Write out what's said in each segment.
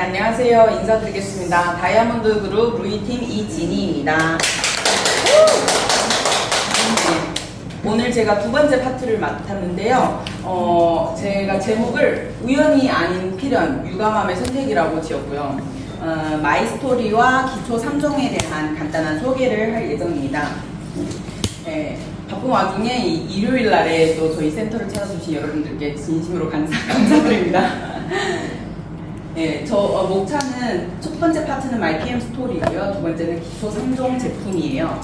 안녕하세요. 인사드리겠습니다. 다이아몬드 그룹 루이팀 이진희입니다. 오늘 제가 두 번째 파트를 맡았는데요. 제가 제목을 우연이 아닌 필연, 유감함의 선택이라고 지었고요. 마이스토리와 기초 3종에 대한 간단한 소개를 할 예정입니다. 네, 바쁜 와중에 일요일 날에 또 저희 센터를 찾아주신 여러분들께 진심으로 감사드립니다. 네, 목차는 첫 번째 파트는 My 스토리고요. 두 번째는 기초 3종 제품이에요.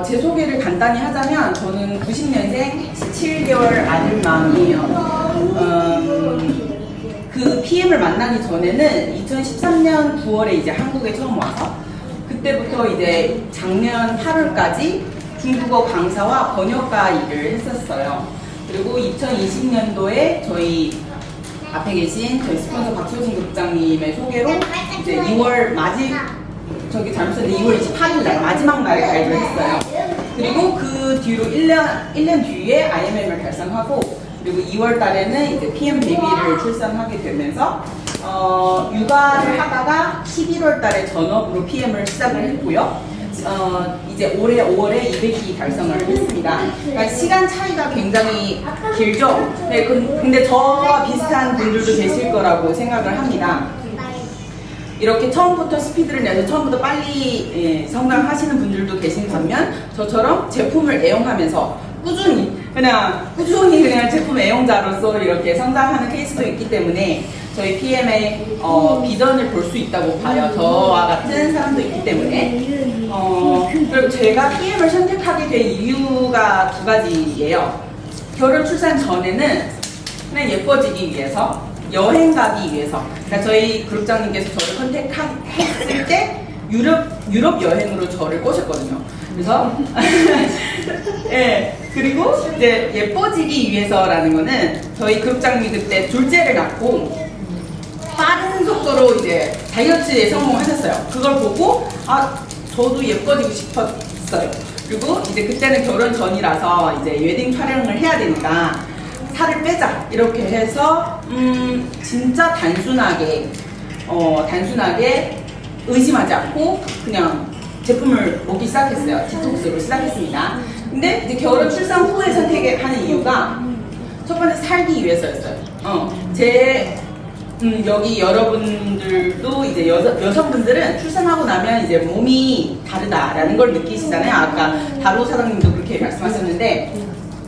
제 소개를 간단히 하자면 저는 90년생 17개월 아들맘이에요. 그 PM을 만나기 전에는 2013년 9월에 이제 한국에 처음 와서 그때부터 이제 작년 8월까지 중국어 강사와 번역가 일을 했었어요. 그리고 2020년도에 저희 앞에 계신 저희 스폰서 박효진 국장님의 소개로 이제 2월 잘못 썼는데 2월 28일 날 마지막 날에 가입을 했어요. 그리고 그 뒤로 1년 뒤에 IMM을 달성하고 그리고 2월 달에는 이제 PM 베이비를 출산하게 되면서 육아를 하다가 11월 달에 전업으로 PM을 시작을 했고요. 이제 올해 5월에 200기 달성을 했습니다. 그러니까 시간 차이가 굉장히 길죠? 네, 근데 저와 비슷한 분들도 계실 거라고 생각을 합니다. 이렇게 처음부터 스피드를 내서 처음부터 빨리 성장하시는 분들도 계신 반면 저처럼 제품을 애용하면서 꾸준히 그냥 제품 애용자로서 이렇게 성장하는 케이스도 있기 때문에 저희 PM의 비전을 볼 수 있다고 봐요. 저와 같은 사람도 있기 때문에. 그리고 제가 PM을 선택하게 된 이유가 두 가지예요. 결혼 출산 전에는 그냥 예뻐지기 위해서, 여행 가기 위해서. 그러니까 저희 그룹장님께서 저를 컨택했을 때 유럽 여행으로 저를 꼬셨거든요. 그래서 네, 그리고 이제 예뻐지기 위해서라는 거는 저희 그룹장님이 그때 둘째를 낳고 빠른 속도로 이제 다이어트에 성공하셨어요. 그걸 보고 저도 예뻐지고 싶었어요. 그리고 이제 그때는 결혼 전이라서 이제 웨딩 촬영을 해야 되니까 살을 빼자 이렇게 해서 진짜 단순하게 의심하지 않고 그냥 제품을 먹기 시작했어요. 디톡스로 시작했습니다. 근데 이제 결혼 출산 후에 선택하는 이유가 첫 번째 살기 위해서였어요. 여기 여러분들도 이제 여성분들은 출산하고 나면 이제 몸이 다르다라는 걸 느끼시잖아요. 아까 다로 사장님도 그렇게 말씀하셨는데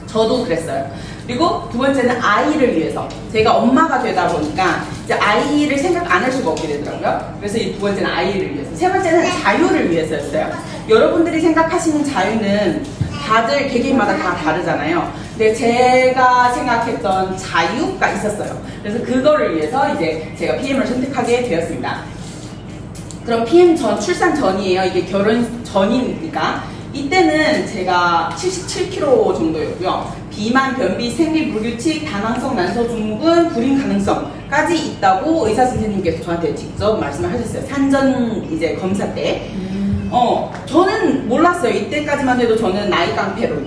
저도 그랬어요. 그리고 두 번째는 아이를 위해서. 제가 엄마가 되다 보니까 이제 아이를 생각 안 할 수가 없게 되더라고요. 그래서 이 두 번째는 아이를 위해서. 세 번째는 자유를 위해서였어요. 여러분들이 생각하시는 자유는 다들 개개인마다 다 다르잖아요. 근데 제가 생각했던 자유가 있었어요. 그래서 그거를 위해서 이제 제가 PM을 선택하게 되었습니다. 그럼 PM 출산 전이에요. 이게 결혼 전이니까. 이때는 제가 77kg 정도였고요. 비만, 변비, 생리 불규칙, 다낭성, 난소 증후군, 불임 가능성까지 있다고 의사 선생님께서 저한테 직접 말씀을 하셨어요. 산전 이제 검사 때. 저는 몰랐어요. 이때까지만 해도 저는 나이 깡패로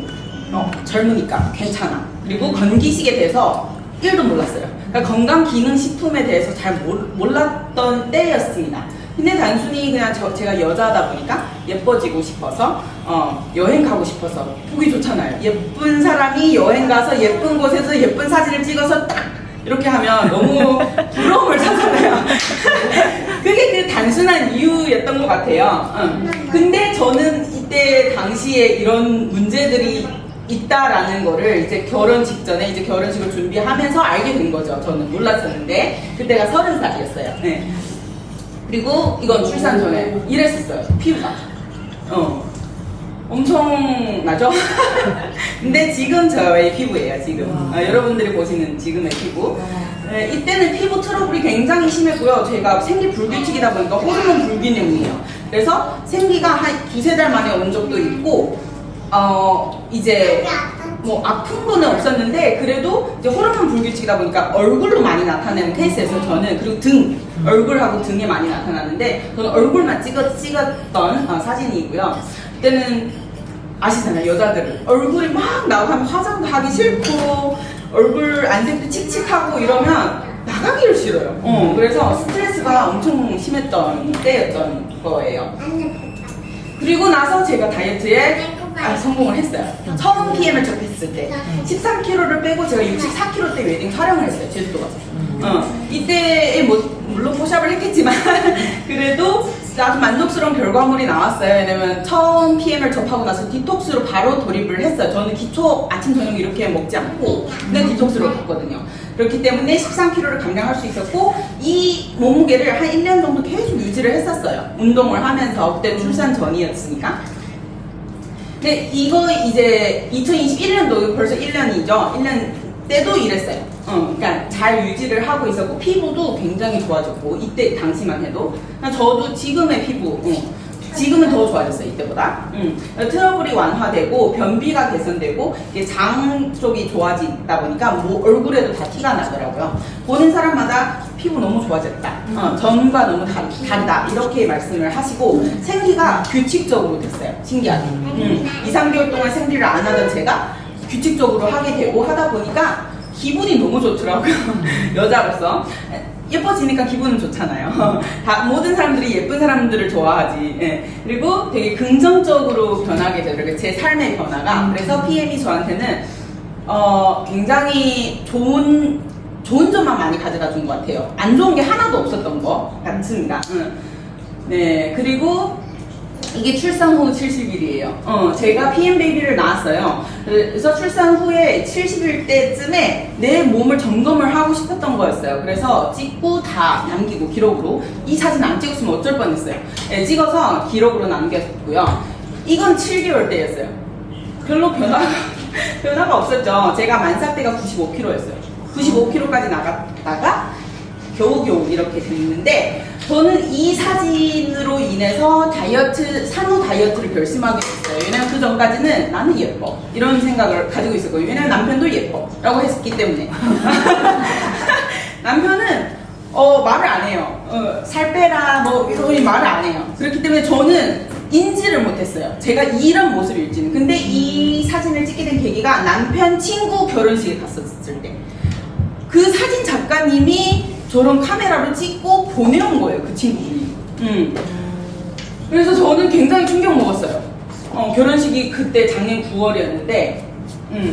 젊으니까 괜찮아. 그리고 건기식에 대해서 1도 몰랐어요. 그러니까 건강기능식품에 대해서 잘 몰랐던 때였습니다. 근데 단순히 그냥 제가 여자다 보니까 예뻐지고 싶어서 여행 가고 싶어서 보기 좋잖아요. 예쁜 사람이 여행 가서 예쁜 곳에서 예쁜 사진을 찍어서 딱 이렇게 하면 너무 부러움을 사잖아요. 그게 그 단순한 이유였던 것 같아요. 근데 저는 이때 당시에 이런 문제들이 있다라는 거를 이제 결혼 직전에 이제 결혼식을 준비하면서 알게 된 거죠. 저는 몰랐었는데 그때가 30살이었어요. 네. 그리고 이건 출산 전에 이랬었어요. 피부가 엄청나죠? 근데 지금 저의 피부예요. 지금 여러분들이 보시는 지금의 피부. 네, 이때는 피부 트러블이 굉장히 심했고요. 제가 생리 불규칙이다 보니까 호르몬 불균형이에요. 그래서 생리가 한 2~3달 만에 온 적도 있고 이제 뭐 아픈 거는 없었는데 그래도 이제 호르몬 불규칙이다 보니까 얼굴로 많이 나타내는 케이스에서 저는 그리고 얼굴하고 등에 많이 나타나는데 저는 얼굴만 찍었던 사진이고요. 그때는 아시잖아요. 여자들은 얼굴이 막 나오고 하면 화장도 하기 싫고 얼굴 안색도 칙칙하고 이러면 나가기를 싫어요. 그래서 스트레스가 엄청 심했던 때였던 거예요. 그리고 나서 제가 다이어트에 성공을 했어요. 처음 PM을 접했을 때 13kg를 빼고 제가 64kg 때 웨딩 촬영을 했어요. 제주도 가서. 이때에 물론 포샵을 했겠지만 그래도 아주 만족스러운 결과물이 나왔어요. 왜냐면 처음 PM을 접하고 나서 디톡스로 바로 돌입을 했어요. 저는 기초 아침 저녁 이렇게 먹지 않고 그냥 디톡스로 갔거든요. 그렇기 때문에 13kg를 감량할 수 있었고 이 몸무게를 한 1년 정도 계속 유지를 했었어요. 운동을 하면서 그때 출산 전이었으니까. 근데 이거 이제 2021년도 벌써 1년이죠. 1년 때도 이랬어요. 그러니까 잘 유지를 하고 있었고 피부도 굉장히 좋아졌고 이때 당시만 해도 저도 지금의 피부 지금은 더 좋아졌어요. 이때보다. 트러블이 완화되고 변비가 개선되고 이게 장 쪽이 좋아지다 보니까 뭐 얼굴에도 다 티가 나더라고요. 보는 사람마다 피부 너무 좋아졌다. 전과 너무 다르다. 이렇게 말씀을 하시고 생리가 규칙적으로 됐어요. 신기하게. 2, 3개월 동안 생리를 안 하던 제가 규칙적으로 하게 되고 하다 보니까 기분이 너무 좋더라고요. 여자로서. 예뻐지니까 기분은 좋잖아요. 모든 사람들이 예쁜 사람들을 좋아하지. 예. 그리고 되게 긍정적으로 변하게 되더라고요. 제 삶의 변화가. 그래서 PM이 저한테는 굉장히 좋은 점만 많이 가져다 준 것 같아요. 안 좋은 게 하나도 없었던 것 같습니다. 네. 그리고 이게 출산 후 70일이에요. 제가 PM 베이비를 낳았어요. 그래서 출산 후에 70일 때쯤에 내 몸을 점검을 하고 싶었던 거였어요. 그래서 찍고 다 남기고 기록으로 이 사진 안 찍었으면 어쩔 뻔했어요. 네, 찍어서 기록으로 남겼고요. 이건 7개월 때였어요. 별로 변화가 없었죠. 제가 만삭 때가 95kg였어요. 95kg까지 나갔다가 겨우겨우 이렇게 됐는데 저는 이 사진으로 인해서 산후 다이어트를 결심하게 됐어요. 왜냐면 그 전까지는 나는 예뻐 이런 생각을 가지고 있었거든요. 왜냐면 남편도 예뻐 라고 했기 때문에 남편은 말을 안 해요. 살 빼라 뭐 이런 말을 안 해요. 그렇기 때문에 저는 인지를 못했어요. 제가 이런 모습일지는. 근데 이 사진을 찍게 된 계기가 남편 친구 결혼식에 갔었을 때 그 사진 작가님이 저런 카메라로 찍고 보내온 거예요. 그 친구분이. 그래서 저는 굉장히 충격 먹었어요. 결혼식이 그때 작년 9월이었는데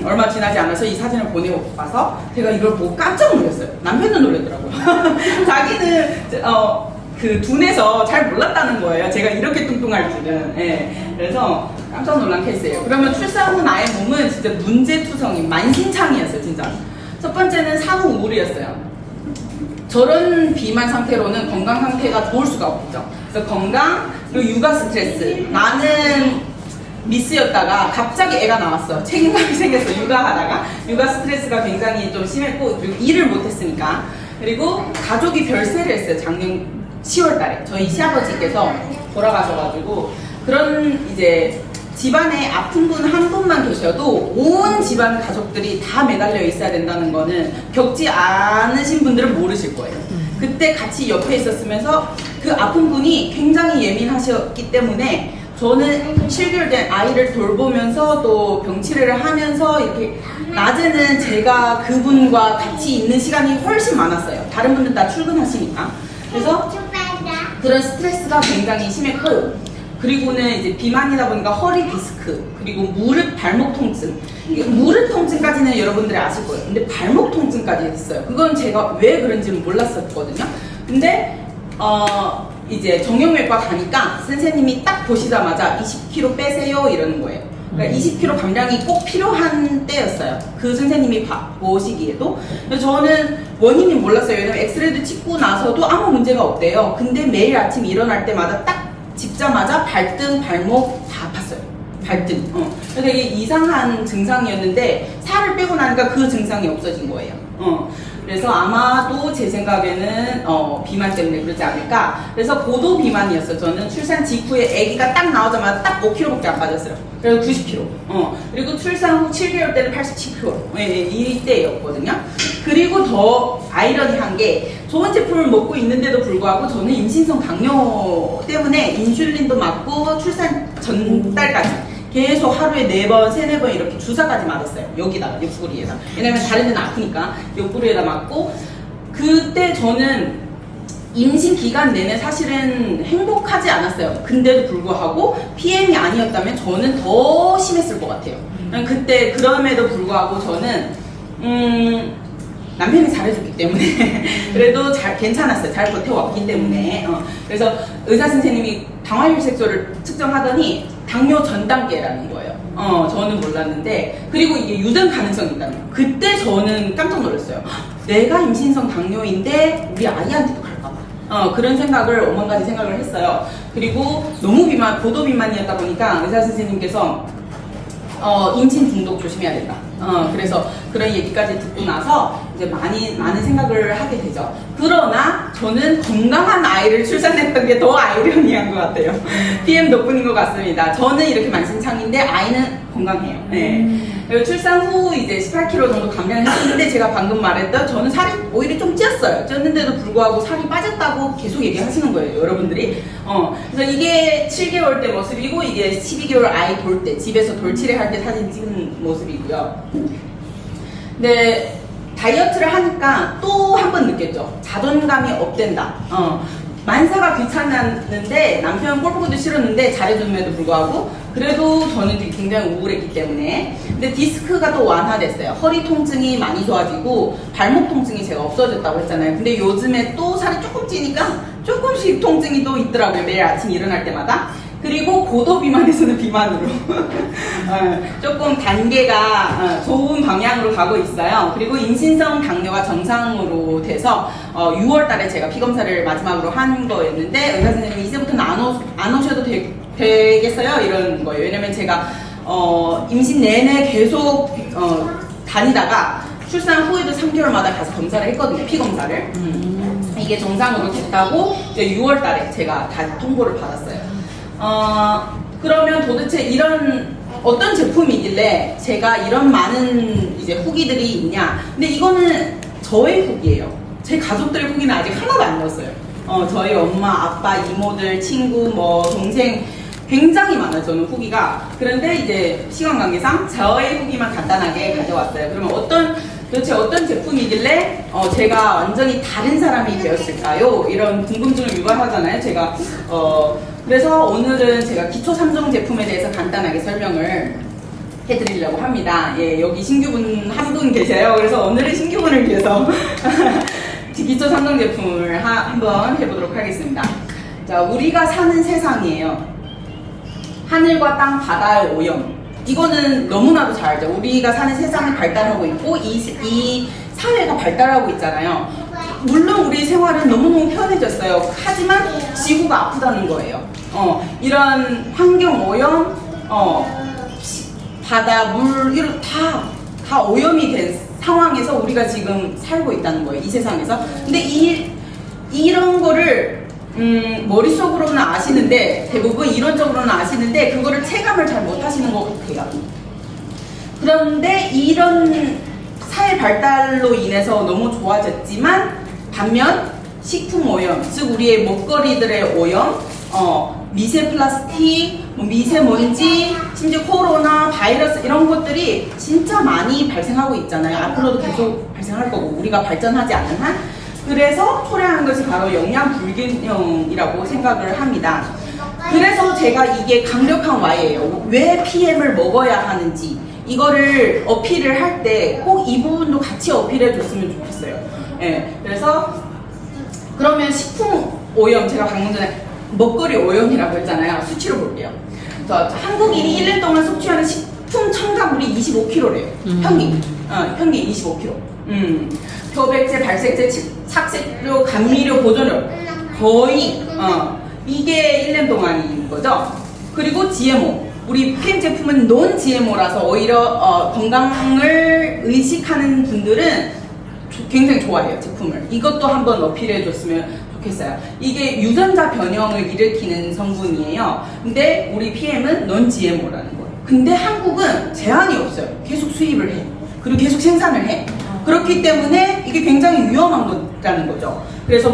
얼마 지나지 않아서 이 사진을 보내와서 제가 이걸 보고 깜짝 놀랐어요. 남편도 놀랐더라고요. 자기는 그 둔해서 잘 몰랐다는 거예요. 제가 이렇게 뚱뚱할 줄은. 예. 그래서 깜짝 놀란 케이스예요. 그러면 출산 후 나의 몸은 진짜 문제투성이 만신창이었어요. 진짜. 첫 번째는 산후 우울이었어요. 저런 비만 상태로는 건강 상태가 좋을 수가 없죠. 그래서 건강, 그리고 육아 스트레스. 나는 미스였다가 갑자기 애가 나왔어. 책임감이 생겼어. 육아하다가. 육아 스트레스가 굉장히 좀 심했고, 그리고 일을 못했으니까. 그리고 가족이 별세를 했어요. 작년 10월 달에. 저희 시아버지께서 돌아가셔가지고, 그런 이제 집안에 아픈 분 한 분만 계셔도 온 집안 가족들이 다 매달려 있어야 된다는 거는 겪지 않으신 분들은 모르실 거예요. 그때 같이 옆에 있었으면서 그 아픈 분이 굉장히 예민하셨기 때문에 저는 7개월 된 아이를 돌보면서 또 병치레를 하면서 이렇게 낮에는 제가 그분과 같이 있는 시간이 훨씬 많았어요. 다른 분들 다 출근하시니까. 그래서 그런 스트레스가 굉장히 심했고, 그리고는 이제 비만이다 보니까 허리 디스크, 그리고 무릎 발목 통증. 무릎 통증까지는 여러분들이 아실 거예요. 근데 발목 통증까지 했어요. 그건 제가 왜 그런지는 몰랐었거든요. 근데 이제 정형외과 가니까 선생님이 딱 보시자마자 20kg 빼세요 이러는 거예요. 그러니까 20kg 감량이 꼭 필요한 때였어요. 그 선생님이 보시기에도. 그래서 저는 원인이 몰랐어요. 왜냐면 엑스레이도 찍고 나서도 아무 문제가 없대요. 근데 매일 아침 일어날 때마다 딱 짚자마자 발등, 발목 다 아팠어요. 발등. 그래서 되게 이상한 증상이었는데 살을 빼고 나니까 그 증상이 없어진 거예요. 그래서 아마도 제 생각에는 비만 때문에 그러지 않을까. 그래서 고도 비만이었어요. 저는 출산 직후에 아기가 딱 나오자마자 딱 5kg밖에 안 빠졌어요. 그래서 90kg. 그리고 출산 후 7개월 때는 87kg. 이때였거든요. 그리고 더 아이러니한 게 좋은 제품을 먹고 있는데도 불구하고 저는 임신성 당뇨 때문에 인슐린도 맞고 출산 전달까지 계속 하루에 4번, 3, 4번 이렇게 주사까지 맞았어요. 여기다가, 옆구리에다. 왜냐면 다른 데는 아프니까 옆구리에다 맞고, 그때 저는 임신 기간 내내 사실은 행복하지 않았어요. 근데도 불구하고 PM이 아니었다면 저는 더 심했을 것 같아요. 그때 그럼에도 불구하고 저는 남편이 잘해줬기 때문에 그래도 괜찮았어요. 잘 버텨왔기 때문에. 그래서 의사 선생님이 당화혈색소를 측정하더니 당뇨 전 단계라는 거예요. 저는 몰랐는데, 그리고 이게 유전 가능성이 있다는 거예요. 그때 저는 깜짝 놀랐어요. 내가 임신성 당뇨인데 우리 아이한테도 갈까봐. 그런 생각을, 오만 가지 생각을 했어요. 그리고 너무 고도 비만이었다 보니까 의사 선생님께서 임신 중독 조심해야 된다. 그래서 그런 얘기까지 듣고 나서 이제 많은 생각을 하게 되죠. 그러나 저는 건강한 아이를 출산했던 게 더 아이러니한 것 같아요. PM 덕분인 것 같습니다. 저는 이렇게 만신창인데 아이는 건강해요. 네. 그리고 출산 후 이제 18kg 정도 감량을 했는데, 제가 방금 말했던 저는 살이 오히려 좀 찌었어요. 쪘는데도 불구하고 살이 빠졌다고 계속 얘기하시는 거예요, 여러분들이. 그래서 이게 7개월 때 모습이고, 이게 12개월 아이 돌 때, 집에서 돌치레 할 때 사진 찍은 모습이고요. 근데 다이어트를 하니까 또 한 번 느꼈죠. 자존감이 업된다. 만사가 귀찮았는데, 남편 골프도 싫었는데 잘해줌에도 불구하고 그래도 저는 굉장히 우울했기 때문에. 근데 디스크가 또 완화됐어요. 허리 통증이 많이 좋아지고 발목 통증이 제가 없어졌다고 했잖아요. 근데 요즘에 또 살이 조금 찌니까 조금씩 통증이 또 있더라고요. 매일 아침 일어날 때마다. 그리고 고도 비만에서는 비만으로 조금 단계가 좋은 방향으로 가고 있어요. 그리고 임신성 당뇨가 정상으로 돼서 6월 달에 제가 피검사를 마지막으로 한 거였는데, 의사 선생님이 이제부터는 안 오셔도 되겠어요? 이런 거예요. 왜냐면 제가 임신 내내 계속 다니다가 출산 후에도 3개월마다 가서 검사를 했거든요. 피검사를. 이게 정상으로 됐다고 이제 6월 달에 제가 다 통보를 받았어요. 그러면 도대체 이런 어떤 제품이길래 제가 이런 많은 이제 후기들이 있냐? 근데 이거는 저의 후기예요. 제 가족들의 후기는 아직 하나도 안 넣었어요. 저희 엄마, 아빠, 이모들, 친구, 동생 굉장히 많아요. 저는 후기가. 그런데 이제 시간 관계상 저의 후기만 간단하게 가져왔어요. 그러면 도대체 어떤 제품이길래 제가 완전히 다른 사람이 되었을까요? 이런 궁금증을 유발하잖아요. 제가 그래서 오늘은 제가 기초 3종 제품에 대해서 간단하게 설명을 해드리려고 합니다. 예, 여기 신규분 한 분 계세요. 그래서 오늘은 신규분을 위해서 기초 3종 제품을 한번 해보도록 하겠습니다. 자, 우리가 사는 세상이에요. 하늘과 땅, 바다의 오염. 이거는 너무나도 잘 알죠. 우리가 사는 세상이 발달하고 있고 이 사회가 발달하고 있잖아요. 물론 우리 생활은 너무너무 편해졌어요. 하지만 지구가 아프다는 거예요. 이런 환경 오염, 바다, 물, 이런 다 오염이 된 상황에서 우리가 지금 살고 있다는 거예요. 이 세상에서. 근데 이런 거를 머릿속으로는 아시는데, 대부분 이론적으로는 아시는데 그거를 체감을 잘 못하시는 것 같아요. 그런데 이런 사회 발달로 인해서 너무 좋아졌지만, 반면 식품 오염, 즉 우리의 먹거리들의 오염, 미세 플라스틱, 미세먼지, 심지어 코로나, 바이러스 이런 것들이 진짜 많이 발생하고 있잖아요. 앞으로도 계속 발생할 거고, 우리가 발전하지 않는 한. 그래서 초래하는 것이 바로 영양 불균형이라고 생각을 합니다. 그래서 제가 이게 강력한 Y예요. 왜 PM을 먹어야 하는지 이거를 어필을 할 때 꼭 이 부분도 같이 어필해 줬으면 좋겠어요. 예, 그래서 그러면 식품 오염, 제가 방금 전에 먹거리 오염이라고 했잖아요. 수치로 볼게요. 한국인이 1년 동안 섭취하는 식품 첨가물이 25kg래요. 평균 25kg. 표백제, 발색제, 착색료, 감미료, 보존료 거의 이게 1년 동안인 거죠. 그리고 GMO, 우리 PM 제품은 논 GMO라서 오히려 건강을 의식하는 분들은 굉장히 좋아해요, 제품을. 이것도 한번 어필해 줬으면 좋겠어요. 이게 유전자 변형을 일으키는 성분이에요. 근데 우리 PM은 논 GMO라는 거예요. 근데 한국은 제한이 없어요. 계속 수입을 해. 그리고 계속 생산을 해. 그렇기 때문에 이게 굉장히 위험한 거라는 거죠. 그래서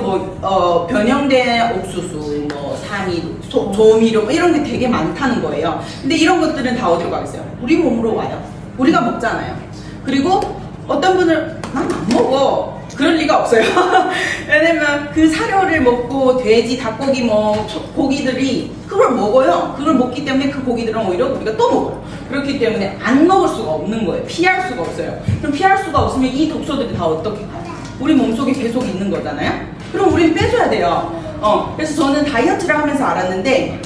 변형된 옥수수, 산이, 조미료 이런 게 되게 많다는 거예요. 근데 이런 것들은 다 어디로 가겠어요? 우리 몸으로 와요. 우리가 먹잖아요. 그리고 어떤 분은 난 안 먹어. 그럴 리가 없어요. 왜냐면 그 사료를 먹고 돼지, 닭고기, 뭐 고기들이 그걸 먹어요. 그걸 먹기 때문에 그 고기들은 오히려 우리가 또 먹어요. 그렇기 때문에 안 먹을 수가 없는 거예요. 피할 수가 없어요. 그럼 피할 수가 없으면 이 독소들이 다 어떻게 가요? 우리 몸속에 계속 있는 거잖아요. 그럼 우리는 빼줘야 돼요. 그래서 저는 다이어트를 하면서 알았는데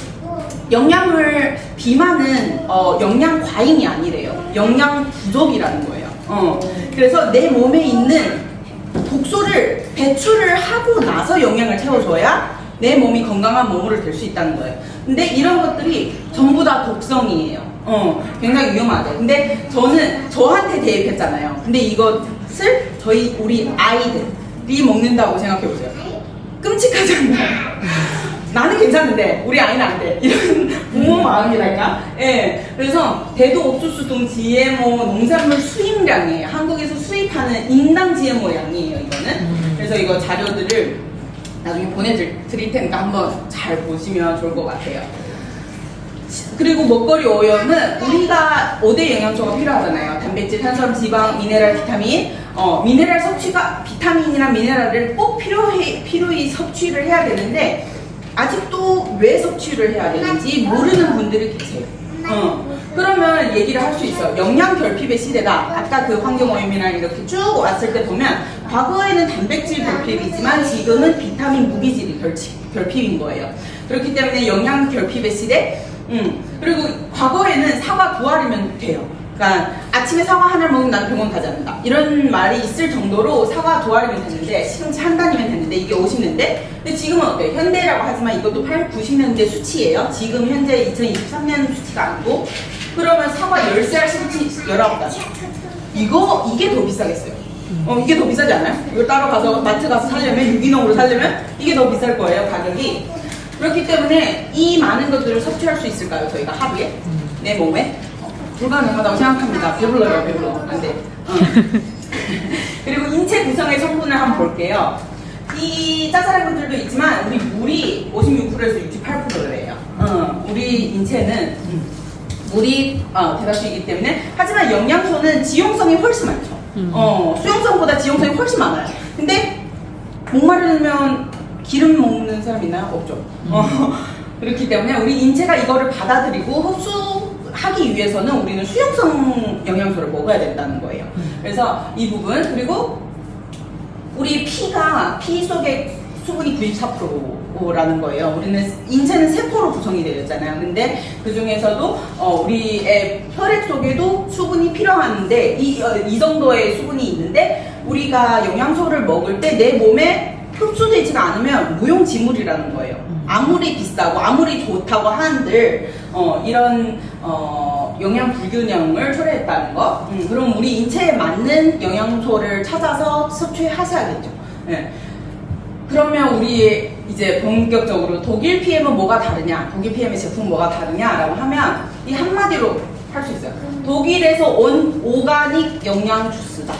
영양을 비만은 영양 과잉이 아니래요. 영양 부족이라는 거예요. 그래서 내 몸에 있는 독소를 배출을 하고 나서 영양을 채워줘야 내 몸이 건강한 몸으로 될 수 있다는 거예요. 근데 이런 것들이 전부 다 독성이에요. 굉장히 위험하대. 근데 저는 저한테 대입했잖아요. 근데 이것을 우리 아이들이 먹는다고 생각해보세요. 끔찍하잖아요. 나는 괜찮은데 우리 아이는 안 돼. 이런 부모 마음이랄까? 예. 그래서 대도 옥수수 등 GMO 농산물 수입량이에요. 한국에서 수입하는 인당 GMO 양이에요, 이거는. 그래서 이거 자료들을 나중에 보내드릴 테니까 한번 잘 보시면 좋을 것 같아요. 그리고 먹거리 오염은 우리가 5대 영양소가 필요하잖아요. 단백질, 탄수화물, 지방, 미네랄, 비타민. 미네랄 섭취가 비타민이나 미네랄을 꼭 필요히 섭취를 해야 되는데 아직도 왜 섭취를 해야 되는지 모르는 분들이 계세요. 그러면 얘기를 할 수 있어요. 영양 결핍의 시대다. 아까 그 환경오염이랑 이렇게 쭉 왔을 때 보면 과거에는 단백질 결핍이지만 지금은 비타민 무기질이 결핍인 거예요. 그렇기 때문에 영양 결핍의 시대. 그리고 과거에는 사과 2알이면 돼요. 그러니까 아침에 사과 하나를 먹으면 나는 병원 가지 않는다. 이런 말이 있을 정도로 사과 2알이면 됐는데 시금치 한 단이면 됐는데 이게 50년대? 근데 지금은 어때요? 현대라고 하지만 이것도 90년대 수치예요. 지금 현재 2023년 수치가 아니고 그러면 사과 10살 시금치 19단. 이게 더 비싸겠어요. 이게 더 비싸지 않아요? 이걸 따로 가서 마트 가서 사려면 유기농으로 사려면 이게 더 비쌀 거예요, 가격이. 그렇기 때문에 이 많은 것들을 섭취할 수 있을까요, 저희가 하루에? 내 몸에? 불가능하다고 생각합니다. 배불러. 안 돼. 그리고 인체 구성의 성분을 한번 볼게요. 이 짜잘한 것들도 있지만 우리 물이 56%에서 68%래요. 우리 인체는 물이 대다수이기 때문에 하지만 영양소는 지용성이 훨씬 많죠. 수용성보다 지용성이 훨씬 많아요. 근데 목마르면 기름 먹는 사람 있나요? 없죠. 그렇기 때문에 우리 인체가 이거를 받아들이고 흡수하기 위해서는 우리는 수용성 영양소를 먹어야 된다는 거예요. 그래서 이 부분, 그리고 우리 피 속에 수분이 94%라는 거예요. 우리는 인체는 세포로 구성이 되어 있잖아요. 근데 그 중에서도 우리의 혈액 속에도 수분이 필요한데 이 정도의 수분이 있는데 우리가 영양소를 먹을 때 내 몸에 흡수되지가 않으면 무용지물이라는 거예요. 아무리 비싸고 아무리 좋다고 한들 이런 영양 불균형을 초래했다는 거. 그럼 우리 인체에 맞는 영양소를 찾아서 섭취하셔야겠죠. 네. 그러면 우리 이제 본격적으로 독일 PM은 뭐가 다르냐, 독일 PM의 제품은 뭐가 다르냐라고 하면 이 한마디로 할 수 있어요. 독일에서 온 오가닉 영양 주스다.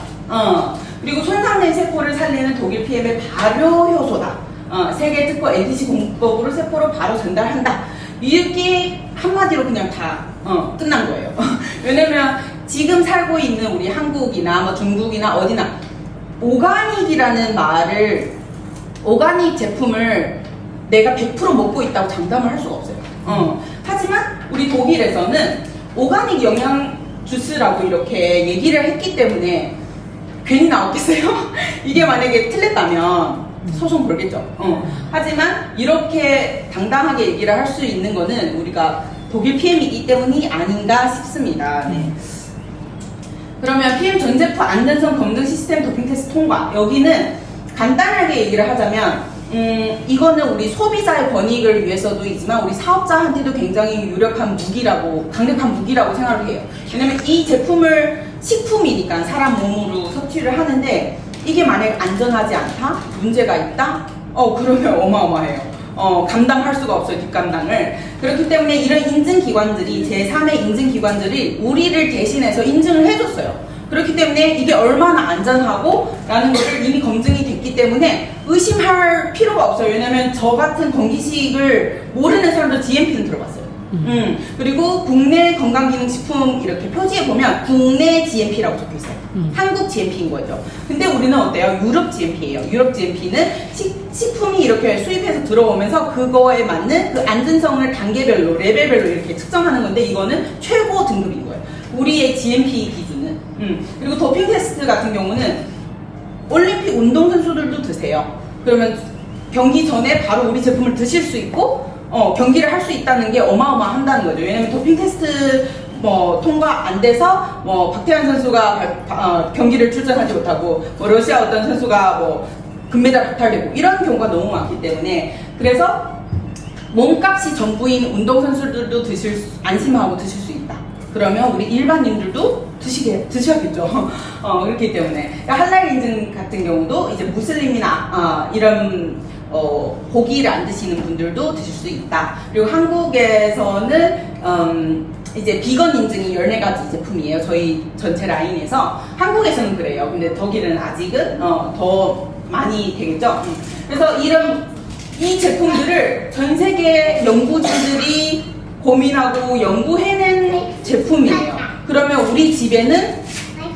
그리고 손상된 세포를 살리는 독일 PM의 발효 효소다. 세계 특허 NTC 공법으로 세포로 바로 전달한다. 이렇게 한마디로 그냥 다 끝난 거예요. 왜냐면 지금 살고 있는 우리 한국이나 뭐 중국이나 어디나 오가닉이라는 말을, 오가닉 제품을 내가 100% 먹고 있다고 장담을 할 수가 없어요. 하지만 우리 독일에서는 오가닉 영양 주스라고 이렇게 얘기를 했기 때문에 괜히 나왔겠어요? 이게 만약에 틀렸다면 소송 걸겠죠. 하지만 이렇게 당당하게 얘기를 할 수 있는 거는 우리가 독일 PM이기 때문이 아닌가 싶습니다. 네. 그러면 PM 전 제품 안전성 검증 시스템 도핑 테스트 통과. 여기는 간단하게 얘기를 하자면 이거는 우리 소비자의 권익을 위해서도 있지만 우리 사업자한테도 굉장히 유력한 무기라고, 강력한 무기라고 생각을 해요. 왜냐면 이 제품을 식품이니까 사람 몸으로 섭취를 하는데 이게 만약에 안전하지 않다? 문제가 있다? 그러면 어마어마해요. 감당할 수가 없어요, 뒷감당을. 그렇기 때문에 이런 인증기관들이, 제3의 인증기관들이 우리를 대신해서 인증을 해줬어요. 그렇기 때문에 이게 얼마나 안전하고 라는 것을 이미 검증이 됐기 때문에 의심할 필요가 없어요. 왜냐면 저 같은 건기식을 모르는 사람도 GMP는 들어봤어요. 그리고 국내 건강기능식품 이렇게 표지에 보면 국내 GMP라고 적혀 있어요. 한국 GMP인 거죠. 근데 우리는 어때요? 유럽 GMP예요. 유럽 GMP는 식품이 이렇게 수입해서 들어오면서 그거에 맞는 그 안전성을 단계별로, 레벨별로 이렇게 측정하는 건데 이거는 최고 등급인 거예요. 우리의 GMP 기준은. 그리고 도핑 테스트 같은 경우는 올림픽 운동선수들도 드세요. 그러면 경기 전에 바로 우리 제품을 드실 수 있고 경기를 할 수 있다는 게 어마어마한다는 거죠. 왜냐면 도핑 테스트 통과 안 돼서 박태환 선수가 경기를 출전하지 못하고 러시아 어떤 선수가 금메달 박탈되고 이런 경우가 너무 많기 때문에 그래서 몸값이 전부인 운동선수들도 안심하고 드실 수 있다. 그러면 우리 일반인들도 드셔야겠죠. 그렇기 때문에 할랄 인증 같은 경우도 이제 무슬림이나 이런 고기를 안 드시는 분들도 드실 수 있다. 그리고 한국에서는 이제 비건 인증이 14가지 제품이에요. 저희 전체 라인에서. 한국에서는 그래요. 근데 독일은 아직은 더 많이 되겠죠. 그래서 이 제품들을 전 세계 연구진들이 고민하고 연구해낸 제품이에요. 그러면 우리 집에는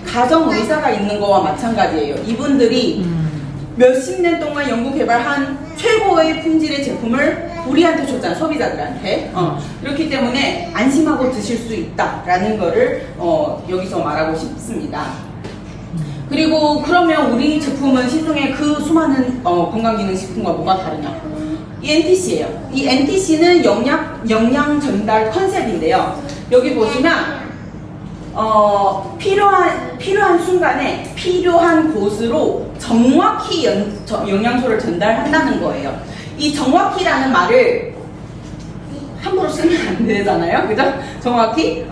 가정 의사가 있는 거와 마찬가지예요. 이분들이 몇십 년 동안 연구 개발한 최고의 품질의 제품을 우리한테 줬잖아, 소비자들한테. 그렇기 때문에 안심하고 드실 수 있다라는 거를 여기서 말하고 싶습니다. 그리고 그러면 우리 제품은 시중에 그 수많은 건강기능식품과 뭐가 다르냐? 이 NTC예요. 이 NTC는 영양 전달 컨셉인데요. 여기 보시면 필요한 순간에 필요한 곳으로 정확히 영양소를 전달한다는 거예요. 이 정확히라는 말을 함부로 쓰면 안 되잖아요. 그죠? 정확히?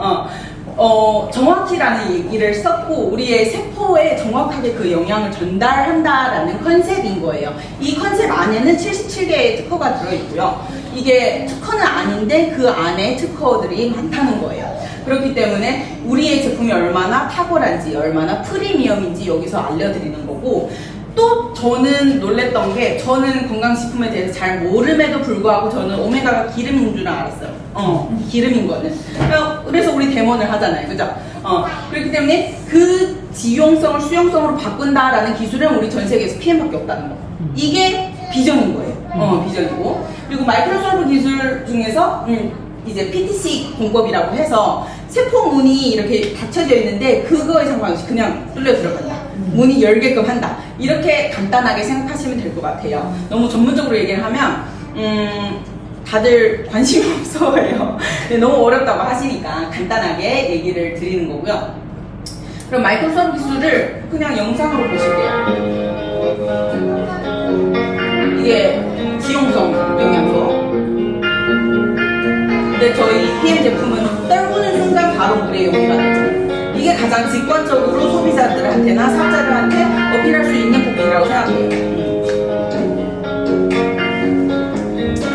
정확히라는 얘기를 썼고 우리의 세포에 정확하게 그 영양을 전달한다라는 컨셉인 거예요. 이 컨셉 안에는 77개의 특허가 들어있고요. 이게 특허는 아닌데 그 안에 특허들이 많다는 거예요. 그렇기 때문에 우리의 제품이 얼마나 탁월한지 얼마나 프리미엄인지 여기서 알려드리는 거고 또 저는 놀랬던 게 저는 건강식품에 대해서 잘 모름에도 불구하고 저는 오메가가 기름인 줄 알았어요. 기름인 거는. 그래서 우리 대몬을 하잖아요. 그죠? 그렇기 때문에 그 지용성을 수용성으로 바꾼다라는 기술은 우리 전 세계에서 PM밖에 없다는 거. 이게 비전인 거예요. 비전이고. 그리고 마이크로솔브 기술 중에서 이제 PTC 공법이라고 해서 세포 문이 이렇게 닫혀져 있는데 그거에 상관없이 그냥 뚫려 들어간다. 문이 열게끔 한다. 이렇게 간단하게 생각하시면 될 것 같아요. 너무 전문적으로 얘기를 하면 다들 관심이 없어요. 너무 어렵다고 하시니까 간단하게 얘기를 드리는 거고요. 그럼 마이크로솔브 기술을 그냥 영상으로 보실게요. 이게 지용성 영양소. 근데 저희 PM 제품은 떨구는 순간 바로 물에 용기가 되죠. 이게 가장 직관적으로 소비자들한테나 사업자들한테 어필할 수 있는 부분이라고 생각해요.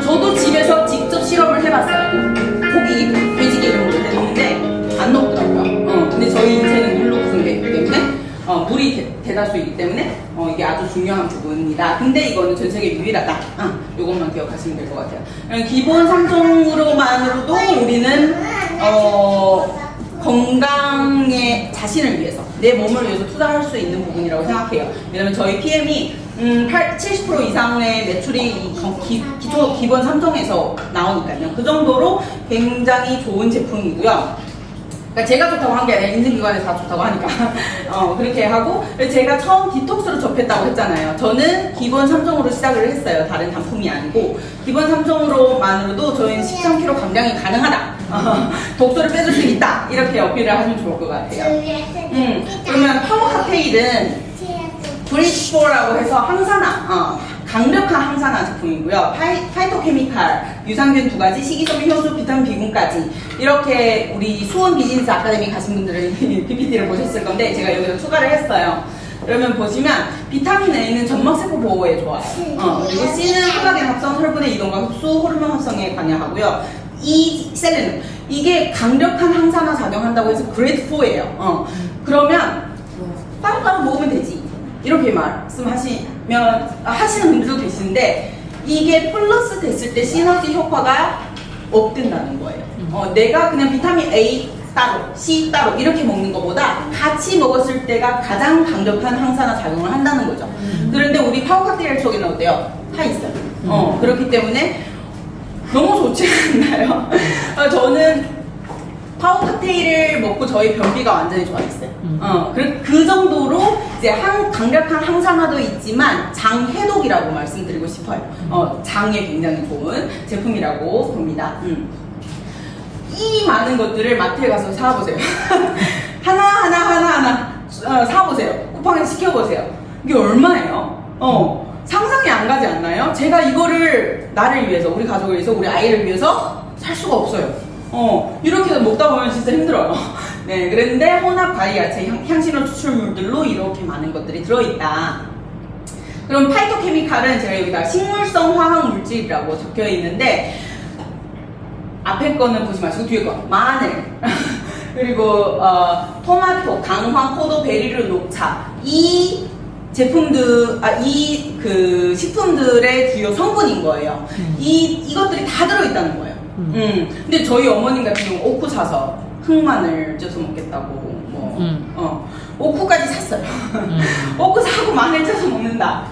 저도 집에서 직접 실험을 해봤어요. 고기, 돼지 기름으로 했는데 안 녹더라고요. 근데 저희 인체는 물로 구성되어 있기 때문에 물이 대다수이기 때문에 이게 아주 중요한 부분입니다. 근데 이거는 전 세계 유일하다. 이것만 기억하시면 될 것 같아요. 기본 3종으로만으로도 우리는 건강의 자신을 위해서 내 몸을 위해서 투자할 수 있는 부분이라고 생각해요. 왜냐면 저희 PM이 70% 이상의 매출이 기본 3종에서 나오니까요. 그 정도로 굉장히 좋은 제품이고요. 그러니까 제가 좋다고 한 게 아니라 인증기관에서 다 좋다고 하니까 그렇게 하고 제가 처음 디톡스로 접했다고 했잖아요. 저는 기본 3종으로 시작을 했어요. 다른 단품이 아니고 기본 3종으로만으로도 저희는 13kg 감량이 가능하다. 독소를 빼줄 수 있다. 이렇게 어필을 하시면 좋을 것 같아요. 그러면 파워 카페인은 브리지4라고 해서 항산화, 강력한 항산화 제품이고요. 파이토케미칼, 유산균 2가지, 식이섬유, 효소, 비타민 B군까지 이렇게 우리 수원 비즈니스 아카데미 가신 분들은 PPT를 보셨을 건데 제가 여기서 추가를 했어요. 그러면 보시면 비타민 A는 점막세포 보호에 좋아요. 그리고 C는 콜라겐 합성, 혈분의 이동과 흡수, 호르몬 합성에 관여하고요. E, 셀레늄. 이게 강력한 항산화 작용한다고 해서 그레이드 4예요. 그러면 따로따로 먹으면 되지. 이렇게 하시는 분들도 계시는데 이게 플러스 됐을 때 시너지 효과가 없된다는 거예요. 내가 그냥 비타민 A 따로, C 따로 이렇게 먹는 것보다 같이 먹었을 때가 가장 강력한 항산화 작용을 한다는 거죠. 그런데 우리 파워 칵테일 속에는 어때요? 다 있어요. 그렇기 때문에 너무 좋지 않나요? 저는 파워 칵테일을 먹고 저희 변비가 완전히 좋아졌어요. 그 정도로 이제 강력한 항산화도 있지만 장 해독이라고 말씀드리고 싶어요. 장에 굉장히 좋은 제품이라고 봅니다. 이 많은 것들을 마트에 가서 사보세요. 하나 사보세요. 쿠팡에서 시켜보세요. 이게 얼마예요? 상상이 안 가지 않나요? 제가 이거를 나를 위해서, 우리 가족을 위해서, 우리 아이를 위해서 살 수가 없어요. 이렇게 먹다 보면 진짜 힘들어요. 네, 그런데 혼합 과일, 야채, 향신료 추출물들로 이렇게 많은 것들이 들어있다. 그럼 파이토케미칼은 제가 여기다 식물성 화학 물질이라고 적혀 있는데, 앞에 거는 보지 마시고 뒤에 거 마늘 그리고 토마토, 강황, 포도, 베리를, 녹차 이 제품들 이 그 식품들의 주요 성분인 거예요. 이것들이 다 들어있다는 거예요. 근데 저희 어머님 같은 경우 오쿠 사서 흑마늘 쪄서 먹겠다고 오쿠까지 샀어요. 오쿠 사고 마늘 쪄서 먹는다.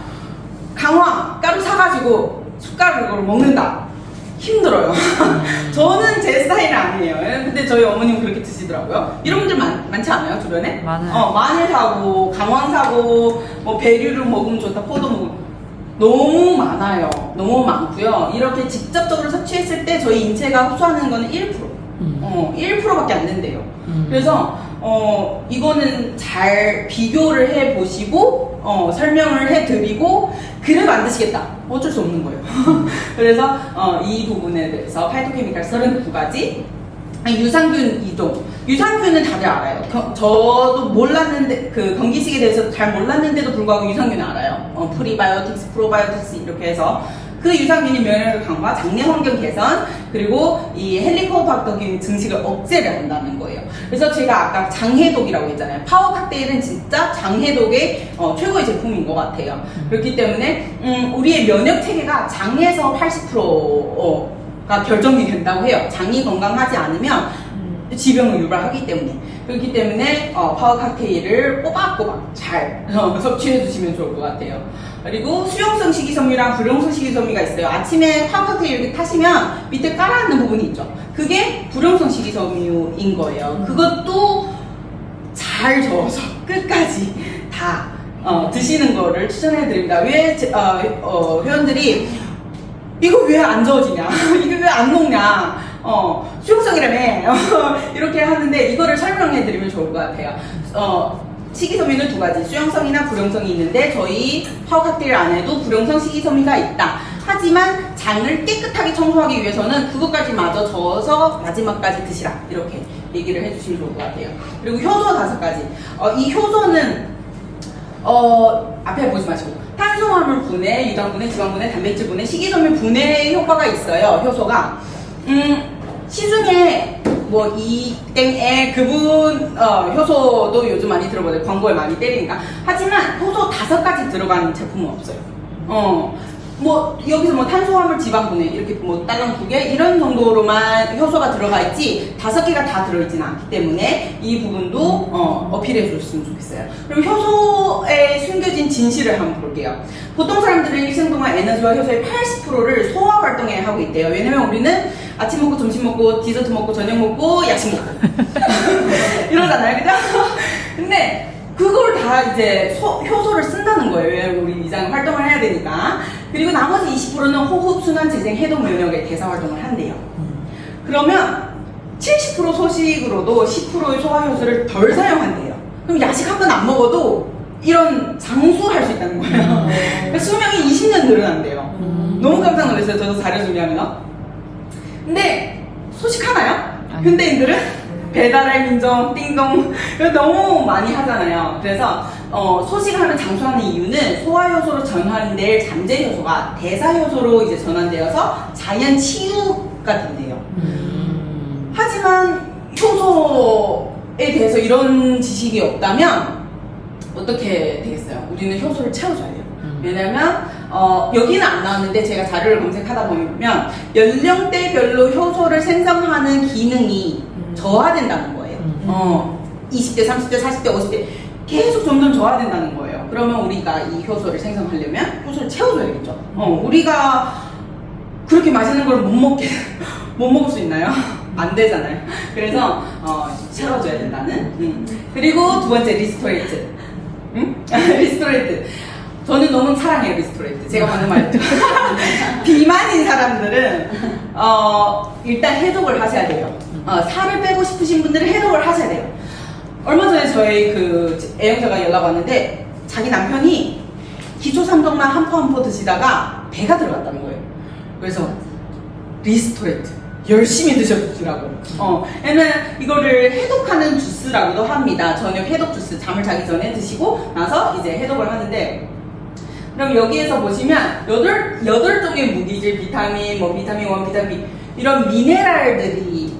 강황 가루 사가지고 숟가락으로 먹는다. 힘들어요. 저는 제 스타일은 아니에요. 근데 저희 어머님은 그렇게 드시더라고요. 이런 분들 많지 않아요, 주변에? 많아요. 마늘 사고, 강황 사고, 뭐 베리를 먹으면 좋다, 포도 먹으면 너무 많아요. 너무 많고요. 이렇게 직접적으로 섭취했을 때 저희 인체가 흡수하는 거는 1%. 1%밖에 안 된대요. 그래서 이거는 잘 비교를 해 보시고 설명을 해 드리고 그래도 안 드시겠다. 어쩔 수 없는 거예요. 그래서 이 부분에 대해서 파이토케미칼 32가지 유산균 이동. 유산균은 다들 알아요. 저도 몰랐는데 그 건기식에 대해서 잘 몰랐는데도 불구하고 유산균은 알아요. 프리바이오틱스, 프로바이오틱스 이렇게 해서 그 유산균이 면역력 강화, 장내 환경 개선, 그리고 이 헬리코박터균 증식을 억제를 한다는 거예요. 그래서 제가 아까 장해독이라고 했잖아요. 파워 칵테일은 진짜 장해독의 최고의 제품인 것 같아요. 그렇기 때문에 우리의 면역 체계가 장에서 80%가 결정이 된다고 해요. 장이 건강하지 않으면 질병을 유발하기 때문에. 그렇기 때문에 파워 칵테일을 꼬박꼬박 잘 섭취해 주시면 좋을 것 같아요. 그리고 수용성 식이섬유랑 불용성 식이섬유가 있어요. 아침에 파워 칵테일 이렇게 타시면 밑에 깔아앉는 부분이 있죠. 그게 불용성 식이섬유인 거예요. 그것도 잘 저어서 끝까지 다 드시는 거를 추천해 드립니다. 왜 회원들이 이거 왜 안 저어지냐? 이거 왜 안 녹냐? 수용성이라며 이렇게 하는데 이거를 설명해 드리면 좋을 것 같아요. 식이섬유는 2가지, 수용성이나 불용성이 있는데 저희 파워 칵테일 안에도 불용성 식이섬유가 있다. 하지만 장을 깨끗하게 청소하기 위해서는 그것까지 마저 저어서 마지막까지 드시라 이렇게 얘기를 해주시면 좋을 것 같아요. 그리고 효소 5가지. 이 효소는 앞에 보지 마시고 탄수화물 분해, 유당분해, 지방분해, 단백질 분해, 식이섬유 분해 효과가 있어요. 효소가 시중에 뭐 이땡에 그분 효소도 요즘 많이 들어보세요. 광고에 많이 때리니까. 하지만 효소 5가지 들어가는 제품은 없어요. 뭐 여기서 뭐 탄수화물, 지방분해 이렇게 뭐 딸랑 2개 이런 정도로만 효소가 들어가 있지 5개가 다 들어있지는 않기 때문에 이 부분도 어필해 줬으면 좋겠어요. 그럼 효소에 숨겨진 진실을 한번 볼게요. 보통 사람들은 일생 동안 에너지와 효소의 80%를 소화 활동에 하고 있대요. 왜냐면 우리는 아침 먹고 점심 먹고 디저트 먹고 저녁 먹고 야식 먹고 이러잖아요, 그죠? 근데 그걸 다 이제 효소를 쓴다는 거예요. 왜 우리 이장 활동을 해야 되니까. 그리고 나머지 20%는 호흡, 순환, 재생, 해독, 면역의 대사 활동을 한대요. 그러면 70% 소식으로도 10%의 소화 효소를 덜 사용한대요. 그럼 야식 한 번 안 먹어도 이런 장수할 수 있다는 거예요. 그러니까 수명이 20년 늘어난대요. 너무 깜짝 놀랐어요. 저도 자료 준비하면. 근데 소식하나요? 현대인들은? 배달의 민족, 띵동 너무 많이 하잖아요. 그래서 소식하면 장수하는 이유는 소화효소로 전환될 잠재효소가 대사효소로 이제 전환되어서 자연 치유가 된대요. 하지만 효소에 대해서 이런 지식이 없다면 어떻게 되겠어요? 우리는 효소를 채워줘야 돼요. 왜냐면 여기는 안 나왔는데 제가 자료를 검색하다 보면 연령대별로 효소를 생성하는 기능이 저하된다는 거예요. 20대, 30대, 40대, 50대 계속 점점 저하된다는 거예요. 그러면 우리가 이 효소를 생성하려면 효소를 채워줘야겠죠. 우리가 그렇게 맛있는 걸 못 먹을 수 있나요? 안 되잖아요. 그래서 채워줘야 된다는. 그리고 두 번째 리스토레이트. 리스토레이트. 저는 너무 사랑해요, 리스토레이트. 제가 방금 말했죠. 비만인 사람들은 일단 해독을 하셔야 돼요. 살을 빼고 싶으신 분들은 해독을 하셔야 돼요. 얼마 전에 저희 그 애용자가 연락 왔는데 자기 남편이 기초 삼성만 한 포 한 포 드시다가 배가 들어갔다는 거예요. 그래서 리스토레이트 열심히 드셔주시라고. 왜냐면 이거를 해독하는 주스라고도 합니다. 저녁 해독 주스, 잠을 자기 전에 드시고 나서 이제 해독을 하는데, 그럼 여기에서 보시면 8종의 무기질, 비타민, 비타민 1, 비타민 B 이런 미네랄들이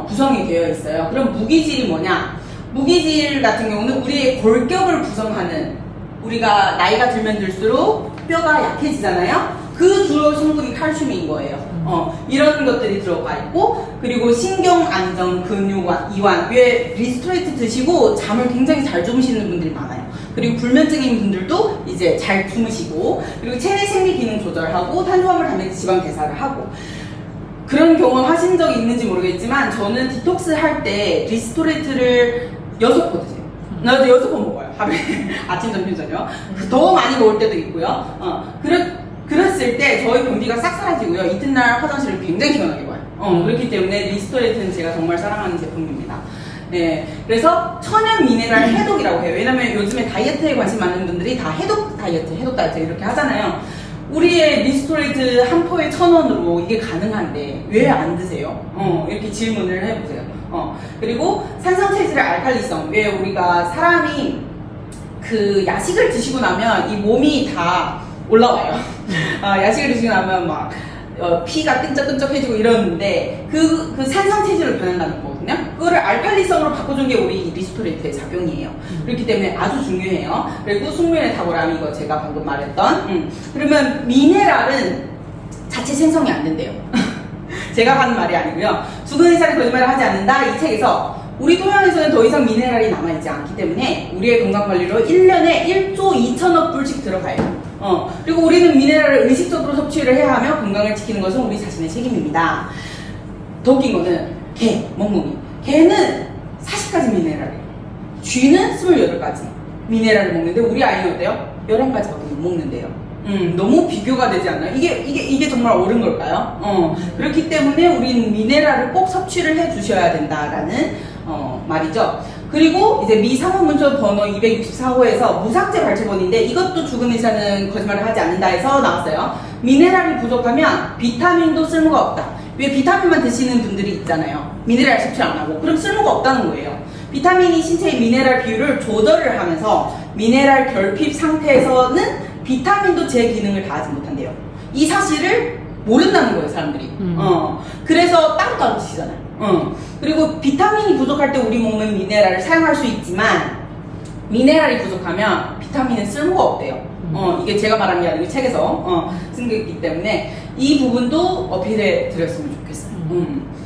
구성이 되어 있어요. 그럼 무기질이 뭐냐? 무기질 같은 경우는 우리의 골격을 구성하는, 우리가 나이가 들면 들수록 뼈가 약해지잖아요. 그 주요 성분이 칼슘인 거예요. 이런 것들이 들어가 있고, 그리고 신경 안정, 근육 이완. 왜 리스토레이트 드시고 잠을 굉장히 잘 주무시는 분들이 많아요. 그리고 불면증인 분들도 이제 잘 주무시고, 그리고 체내 생리 기능 조절하고, 탄수화물, 단백질, 지방 대사를 하고. 그런 경험 하신 적이 있는지 모르겠지만 저는 디톡스 할 때 리스토레이트를 6포 드세요. 나도 6번 먹어요. 하루에. 아침, 점심, 저녁. 더 많이 먹을 때도 있고요. 그랬을 때 저희 변비가 싹 사라지고요. 이튿날 화장실을 굉장히 시원하게 봐요. 그렇기 때문에 리스토레이트는 제가 정말 사랑하는 제품입니다. 네, 그래서 천연 미네랄 해독이라고 해요. 왜냐면 요즘에 다이어트에 관심 많은 분들이 다 해독 다이어트 이렇게 하잖아요. 우리의 리스토레이트 한 포에 1,000원으로 이게 가능한데 왜 안 드세요? 이렇게 질문을 해보세요. 그리고 산성체질의 알칼리성. 왜 우리가 사람이 그 야식을 드시고 나면 이 몸이 다 올라와요. 야식을 드시고 나면 막 피가 끈적끈적해지고 이러는데 그 산성체질로 변한다는 거거든요. 그거를 알칼리성으로 바꿔준 게 우리 리스토레이트의 작용이에요. 그렇기 때문에 아주 중요해요. 그리고 숙면의 탁월함, 이거 제가 방금 말했던. 그러면 미네랄은 자체 생성이 안 된대요. 제가 하는 말이 아니고요. 죽은 의사는 거짓말을 하지 않는다, 이 책에서 우리 토양에서는 더 이상 미네랄이 남아있지 않기 때문에 우리의 건강관리로 1년에 1조 2천억 불씩 들어가요. 그리고 우리는 미네랄을 의식적으로 섭취를 해야 하며 건강을 지키는 것은 우리 자신의 책임입니다. 더 웃긴 거는 개, 멍멍이. 개는 40가지 미네랄이에요. 쥐는 28가지 미네랄을 먹는데 우리 아이는 어때요? 11가지밖에 못 먹는데요. 너무 비교가 되지 않나요? 이게 정말 옳은 걸까요? 그렇기 때문에 우리는 미네랄을 꼭 섭취를 해 주셔야 된다라는 말이죠. 그리고 이제 미 상호문서 번호 264호에서 무삭제 발췌본인데, 이것도 죽은 의사는 거짓말을 하지 않는다 해서 나왔어요. 미네랄이 부족하면 비타민도 쓸모가 없다. 왜 비타민만 드시는 분들이 있잖아요. 미네랄 섭취 안 하고. 그럼 쓸모가 없다는 거예요. 비타민이 신체의 미네랄 비율을 조절을 하면서 미네랄 결핍 상태에서는 비타민도 제 기능을 다하지 못한대요. 이 사실을 모른다는 거예요, 사람들이. 그래서 따로따로 드시잖아요. 그리고 비타민이 부족할 때 우리 몸은 미네랄을 사용할 수 있지만, 미네랄이 부족하면 비타민은 쓸모가 없대요. 이게 제가 말한 게 아니고 책에서 쓴 거기 때문에 이 부분도 어필해 드렸으면 좋겠어요.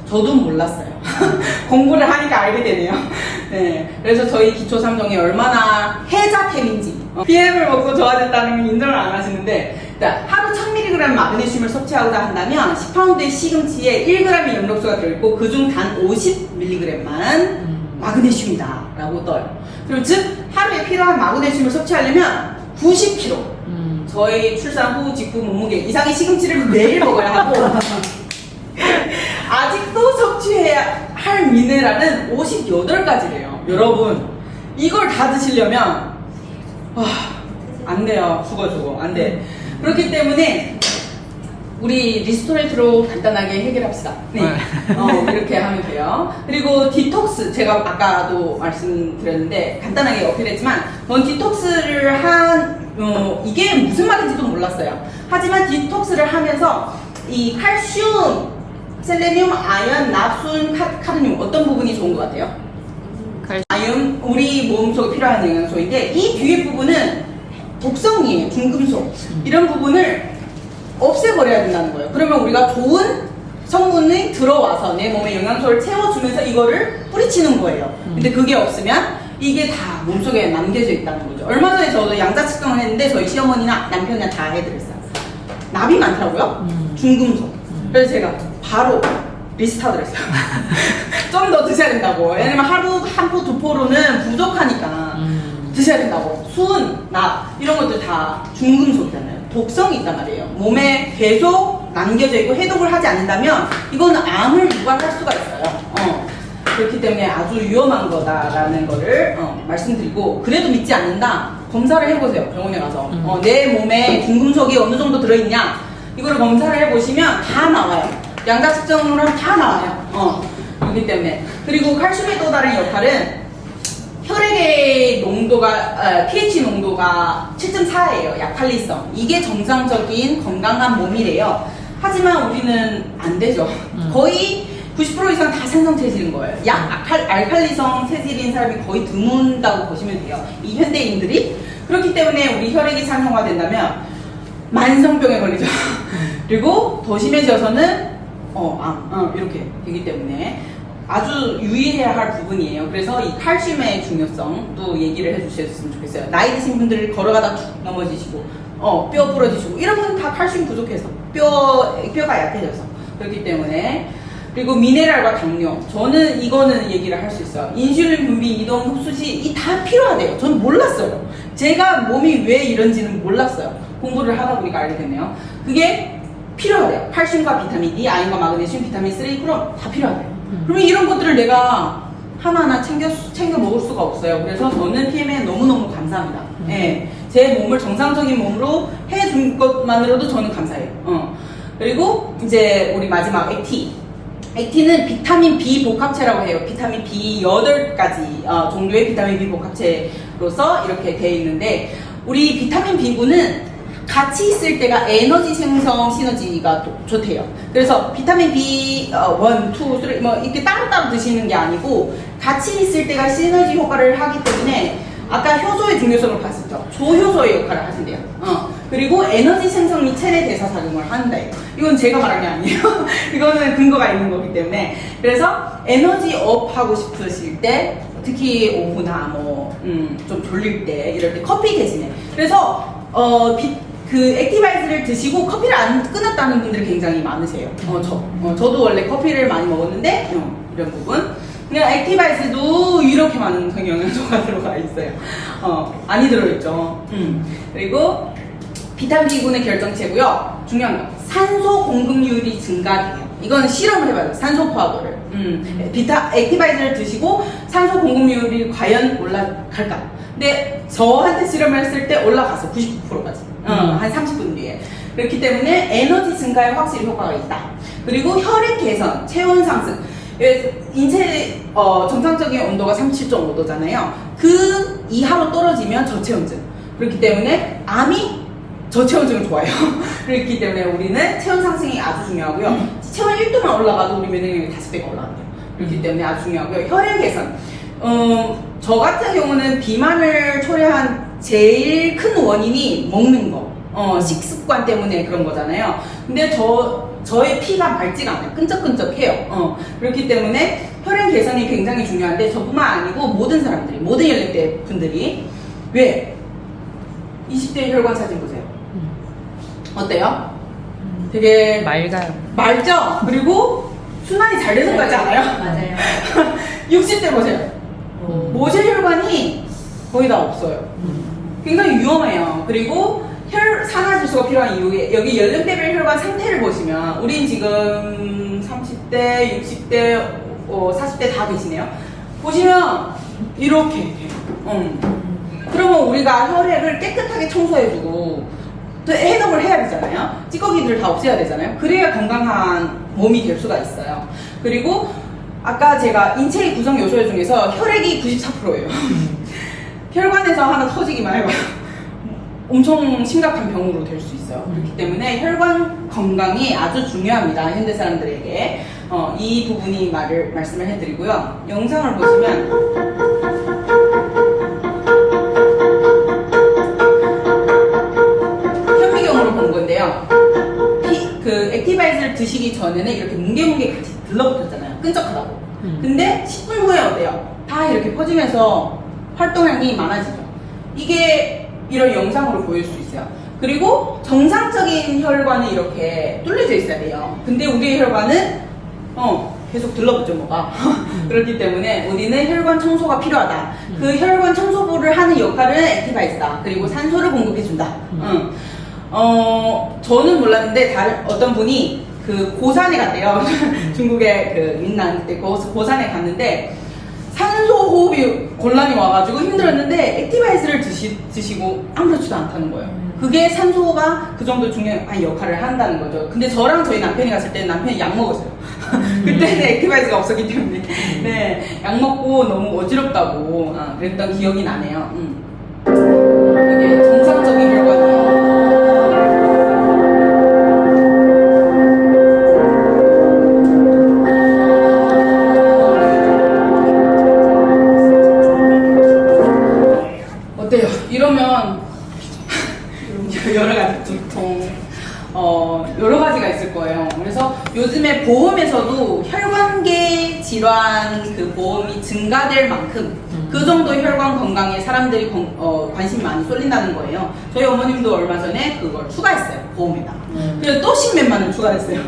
저도 몰랐어요. 공부를 하니까 알게 되네요. 네, 그래서 저희 기초 3종이 얼마나 해자템인지. PM을 먹고 좋아졌다는 건 인정을 안 하시는데, 하루 1000mg 마그네슘을 섭취하고자 한다면 10파운드의 시금치에 1g의 영록소가 들어있고 그중 단 50mg만 마그네슘이다 라고 떠요. 그럼 즉 하루에 필요한 마그네슘을 섭취하려면 90kg, 저희 출산 후 직후 몸무게 이상의 시금치를 매일 먹어야 하고 아직도 섭취해야 할 미네랄은 58가지래요. 여러분, 이걸 다 드시려면 안 돼요. 죽어 안 돼. 그렇기 때문에 우리 리스토레이트로 간단하게 해결합시다. 네. 이렇게 하면 돼요. 그리고 디톡스, 제가 아까도 말씀드렸는데 간단하게 어필했지만 전 디톡스를 이게 무슨 말인지도 몰랐어요. 하지만 디톡스를 하면서 이 칼슘, 셀레늄, 아연, 납순, 카르뇽 어떤 부분이 좋은 것 같아요? 아연, 우리 몸속에 필요한 영양소인데 이 뒤에 부분은 독성이에요. 중금속. 이런 부분을 없애버려야 된다는 거예요. 그러면 우리가 좋은 성분이 들어와서 내 몸에 영양소를 채워주면서 이거를 뿌리치는 거예요. 근데 그게 없으면 이게 다 몸속에 남겨져 있다는 거죠. 얼마 전에 저도 양자 측정을 했는데 저희 시어머니나 남편이나 다 해드렸어요. 납이 많더라고요. 중금속. 그래서 제가 바로 리스트하도록 했어요. 좀 더 드셔야 된다고. 왜냐면 하루 한 포, 두 포로는 부족하니까 드셔야 된다고. 수은, 납 이런 것들 다 중금속이잖아요. 독성이 있단 말이에요. 몸에 계속 남겨져 있고 해독을 하지 않는다면 이거는 암을 유발할 수가 있어요. 그렇기 때문에 아주 위험한 거다라는 거를 말씀드리고, 그래도 믿지 않는다? 검사를 해보세요. 병원에 가서. 내 몸에 중금속이 어느 정도 들어있냐? 이거를 검사를 해보시면 다 나와요. 양자 측정으로 하면 다 나와요. 그렇기 때문에. 그리고 칼슘의 또 다른 역할은 혈액의 농도가, pH 농도가 7.4예요. 약칼리성. 이게 정상적인 건강한 몸이래요. 하지만 우리는 안 되죠. 거의 90% 이상 다 산성 체질인 거예요. 알칼리성 체질인 사람이 거의 드문다고 보시면 돼요. 이 현대인들이. 그렇기 때문에 우리 혈액이 산성화된다면 만성병에 걸리죠. 그리고 더 심해져서는 이렇게 되기 때문에 아주 유의해야 할 부분이에요. 그래서 이 칼슘의 중요성도 얘기를 해주셨으면 좋겠어요. 나이 드신 분들 걸어가다 툭 넘어지시고 뼈 부러지시고 이런 건 다 칼슘 부족해서 뼈가 약해져서 그렇기 때문에. 그리고 미네랄과 당뇨. 저는 이거는 얘기를 할 수 있어요. 인슐린 분비, 이동 흡수시 이 다 필요하대요. 저는 몰랐어요. 제가 몸이 왜 이런지는 몰랐어요. 공부를 하다 보니까 알게 됐네요. 그게 필요하대요. 칼슘과 비타민 D, 아연과 마그네슘, 비타민 3, 그럼 다 필요하대요. 그러면 이런 것들을 내가 하나하나 챙겨 먹을 수가 없어요. 그래서 저는 PM에 너무너무 감사합니다. 예, 제 몸을 정상적인 몸으로 해준 것만으로도 저는 감사해요. 그리고 이제 우리 마지막 액티. 액티는 비타민 B 복합체라고 해요. 비타민 B 8가지 종류의 비타민 B 복합체로서 이렇게 되어 있는데, 우리 비타민 B군은 같이 있을 때가 에너지 생성 시너지가 좋대요. 그래서 비타민 B 1, 2, 3 뭐 이렇게 따로따로 드시는 게 아니고 같이 있을 때가 시너지 효과를 하기 때문에, 아까 효소의 중요성을 봤었죠. 조효소의 역할을 하신대요. 그리고 에너지 생성 및 체내 대사 작용을 한다. 이건 제가 말한 게 아니에요. 이거는 근거가 있는 거기 때문에. 그래서 에너지 업 하고 싶으실 때, 특히 오후나 좀 졸릴 때, 이럴 때 커피 대신에. 그래서 그 액티바이즈를 드시고 커피를 안 끊었다는 분들이 굉장히 많으세요. 저도 원래 커피를 많이 먹었는데 이런 부분. 그냥 액티바이즈도 이렇게 많은 영양소가 들어가 있어요. 많이 들어있죠. 그리고 비타민 B군의 결정체고요. 중요한 거, 산소 공급률이 증가돼요. 이건 실험을 해봐요. 산소 포화도를. 액티바이즈를 드시고 산소 공급률이 과연 올라갈까? 근데 저한테 실험을 했을 때 올라갔어. 99%까지. 한 30분 뒤에. 그렇기 때문에 에너지 증가에 확실히 효과가 있다. 그리고 혈액 개선, 체온 상승. 인체 정상적인 온도가 37.5도잖아요. 그 이하로 떨어지면 저체온증. 그렇기 때문에 암이 저체온증을 좋아해요. 그렇기 때문에 우리는 체온 상승이 아주 중요하고요. 체온 1도만 올라가도 우리 면역력이 5배가 올라간대요. 그렇기 때문에 아주 중요하고요. 혈액 개선. 저 같은 경우는 비만을 초래한 제일 큰 원인이 먹는 거. 식습관 때문에 그런 거잖아요. 근데 저의 피가 맑지가 않아요. 끈적끈적해요. 그렇기 때문에 혈액 개선이 굉장히 중요한데, 저뿐만 아니고 모든 사람들이, 모든 연령대 분들이. 왜? 20대 혈관 사진 보세요. 어때요? 되게 맑아요. 맑죠? 그리고 순환이 잘 되는 것 같지 않아요? 맞아요. 60대 보세요. 모세혈관이 거의 다 없어요. 굉장히 위험해요. 그리고 산화질소가 필요한 이유에, 여기 연령대별 혈관 상태를 보시면, 우린 지금 30대, 60대, 40대 다 계시네요. 보시면 이렇게 돼요. 그러면 우리가 혈액을 깨끗하게 청소해주고 또 해독을 해야 되잖아요. 찌꺼기들을 다 없애야 되잖아요. 그래야 건강한 몸이 될 수가 있어요. 그리고 아까 제가 인체의 구성 요소 중에서 혈액이 94%예요. 혈관에서 하나 터지기만 해봐요. 엄청 심각한 병으로 될 수 있어요. 그렇기 때문에 혈관 건강이 아주 중요합니다. 현대 사람들에게. 이 부분이 말씀을 해드리고요. 영상을 보시면 드시기 전에는 이렇게 뭉게뭉게 같이 들러붙었잖아요. 끈적하다고. 근데 10분 후에 어때요? 다 이렇게 퍼지면서 활동량이 많아지죠. 이게 이런 영상으로 보일 수 있어요. 그리고 정상적인 혈관은 이렇게 뚫려져 있어야 돼요. 근데 우리의 혈관은 계속 들러붙죠, 뭐가. 그렇기 때문에 우리는 혈관 청소가 필요하다. 그 혈관 청소부를 하는 역할은 액티바이즈다. 그리고 산소를 공급해준다. 저는 몰랐는데 어떤 분이 그 고산에 갔대요. 중국의 그 민난 그때 고산에 갔는데 산소 호흡이 곤란이 와가지고 힘들었는데 액티바이즈를 드시고 아무렇지도 않다는 거예요. 그게 산소가 그 정도 중요한 역할을 한다는 거죠. 근데 저랑 저희 남편이 갔을 때는 남편이 약 먹었어요. 그때는 액티바이즈가 없었기 때문에. 네, 약 먹고 너무 어지럽다고 그랬던 기억이 나네요. 이게 정상적인 혈관이에요. 어때요? 이러면 여러 가지 두통, 여러 가지가 있을 거예요. 그래서 요즘에 보험에서도 혈관계 질환 그 보험이 증가될 만큼 그 정도 혈관 건강에 사람들이 관심이 많이 쏠린다는 거예요. 저희 어머님도 얼마 전에 그걸 추가했어요, 보험에다. 그래서 또 십몇만 원 추가했어요.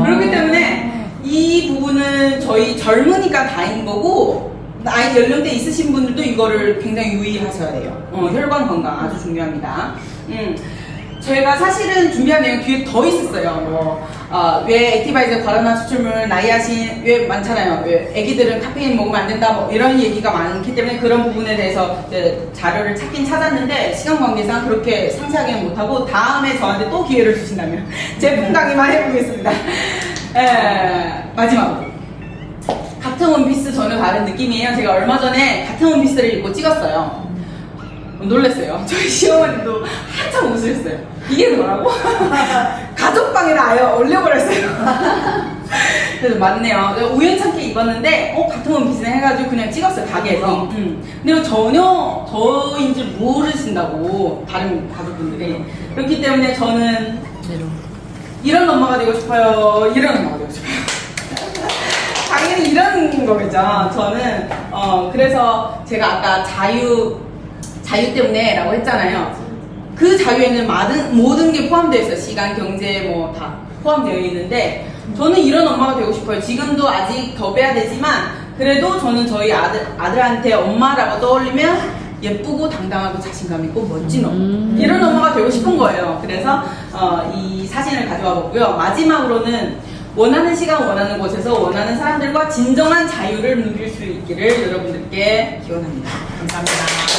그렇기 때문에 이 부분은 저희 젊으니까 다행인 거고, 나이 연령대 있으신 분들도 이거를 굉장히 유의하셔야 돼요. 혈관 건강 아주 중요합니다. 저희가 사실은 준비한 내용 뒤에 더 있었어요. 왜 액티바이저 과다나 추출물 나이아신 왜 많잖아요. 왜 애기들은 카페인 먹으면 안 된다 뭐 이런 얘기가 많기 때문에 그런 부분에 대해서 자료를 찾긴 찾았는데 시간 관계상 그렇게 상세하게는 못하고 다음에 저한테 또 기회를 주신다면 제품 강의만 해보겠습니다. 마지막으로 같은 원피스 전혀 다른 느낌이에요. 제가 얼마 전에 같은 원피스를 입고 찍었어요. 놀랐어요. 저희 시어머니도 한참 웃으셨어요. 이게 뭐라고? 가족방에다 아예 올려버렸어요. 그래서 맞네요. 우연찮게 입었는데 같은 원피스는 해가지고 그냥 찍었어요, 가게에서. 근데 전혀 저인 줄 모르신다고 다른 가족분들이. 그렇기 때문에 저는 이런 엄마가 되고 싶어요, 이런 엄마가 되고 싶어요. 당연히 이런 거겠죠. 저는 그래서 제가 아까 자유 때문에 라고 했잖아요. 그 자유에는 모든 게 포함되어 있어요. 시간, 경제 뭐 다 포함되어 있는데 저는 이런 엄마가 되고 싶어요. 지금도 아직 더 빼야 되지만 그래도 저는 저희 아들한테 엄마라고 떠올리면 예쁘고 당당하고 자신감 있고 멋진 엄마, 이런 엄마가 되고 싶은 거예요. 그래서 이 사진을 가져와 보고요. 마지막으로는 원하는 시간, 원하는 곳에서 원하는 사람들과 진정한 자유를 누릴 수 있기를 여러분들께 기원합니다. 감사합니다.